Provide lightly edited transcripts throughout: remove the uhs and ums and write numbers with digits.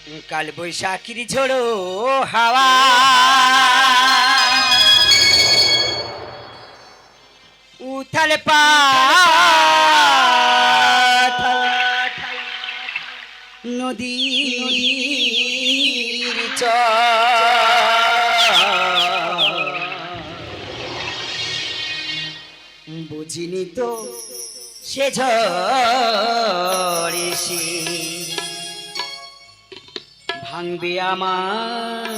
কাল বৈশাখীর ঝোড়ো হাওয়া উথাল পাথাল নদীর বুঝিনি তো সে ঝড় এসে ভাঙবে আমার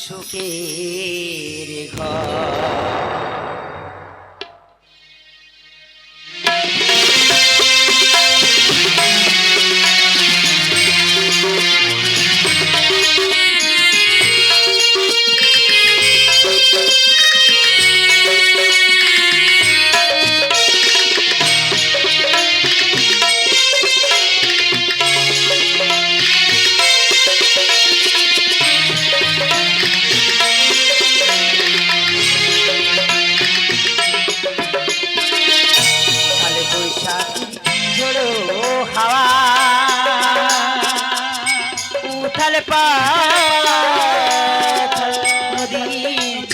সুখের ঘর। উথাল পাথাল নদীর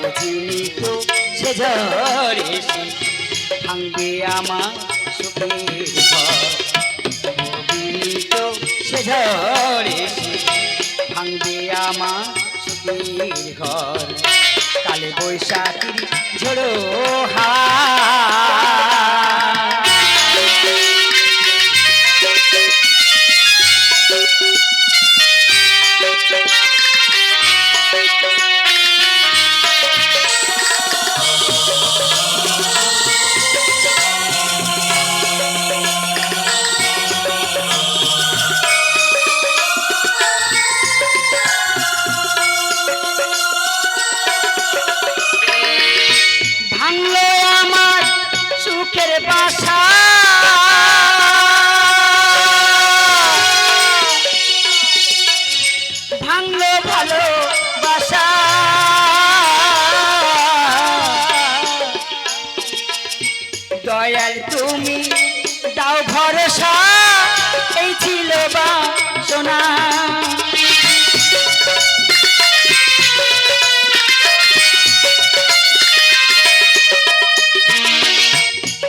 বুঝিনি তো সে ঝড় এসে ভাঙবে আমার সুখের ঘর। বুঝিনি তো সে ঝড় এসে ভাঙবে আমার সুখের ঘর। কালে বৈশাখীর ঝোড়ো হাওয়া ভাঙলো আমার সুখের বাসা ভাঙলো ভালো বাসা দয়াল তুমি দাও ভরসা এই ছিল বা সোনা।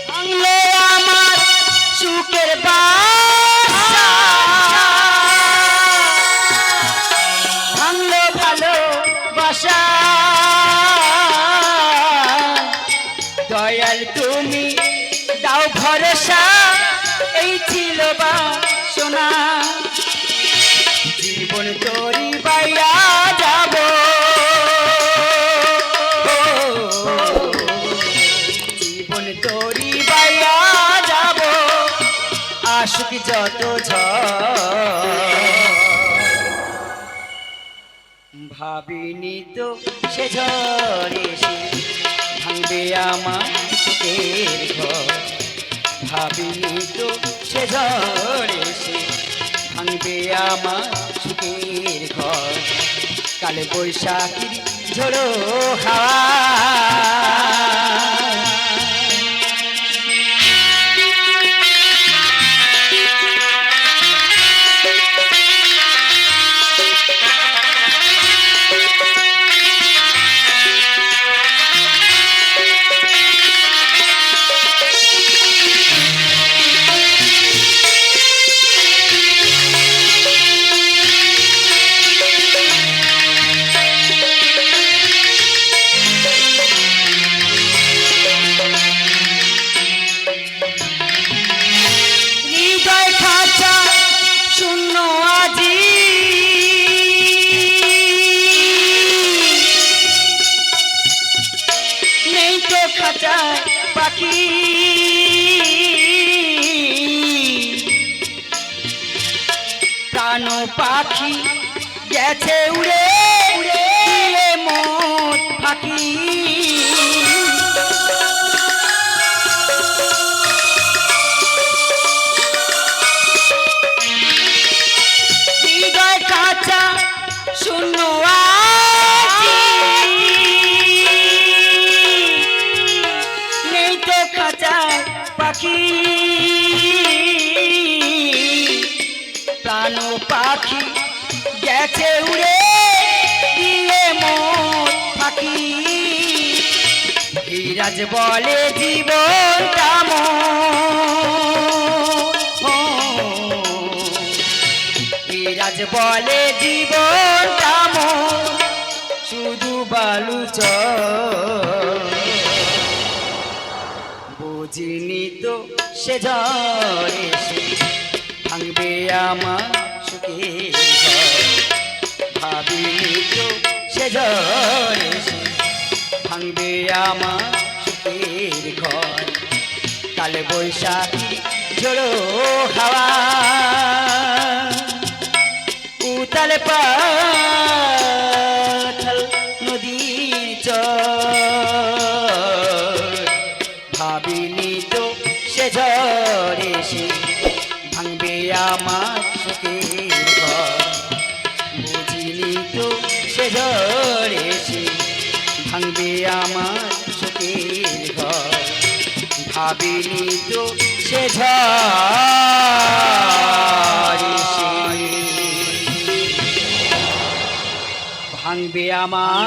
ভাঙলো আমার সুখের বাসা ভাঙলো ভালো বাসা দয়াল তুমি দাও ভরসা এই ছিল বা সোনা। জীবন তোরি বাইয়া যাব জীবন তোরি বাইয়া যাব আশুক যত ভাবিনি তো সে ঝড় এসে ভাঙবে আমার সুখের ঘর। ভাবিনি তো সে ঝড় এসে ভাঙবে আমার সুখের ঘর। কালে বৈশাখীর ঝোড়ো হাওয়া খাঁচায় পাখি প্রাণ পাখি গেছে উড়ে উড়ে মত ফাঁকি। হৃদয় কাঁচা শূন্য পাখি উড়ানো পাখি গেছে উড়ে দিয়ে মোর ফাঁকি ধীরাজ বলে জীবনটা ধীরাজ বলে জীবনটা শুধু বালুচ বুঝিনি তো সে ঝড়ে সে ভাঙবে আমার সুখের ঘর ভাবিনি তো সে ঝড়ে সে ভাঙবে আমার সুখের ঘর কাল বৈশাখী ঝোড়ো হাওয়া উতাল পাথল নদীর চর ভাবিনি তো সে ঝড়ে সে ভাঙবে আমার সুখের ঘর বুঝিনি তো সে ঝড়ে সে ভাঙবে আমার সুখের ঘর ভাবিনি তো সে ঝড়ে সে ভাঙবে আমার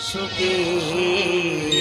সুখের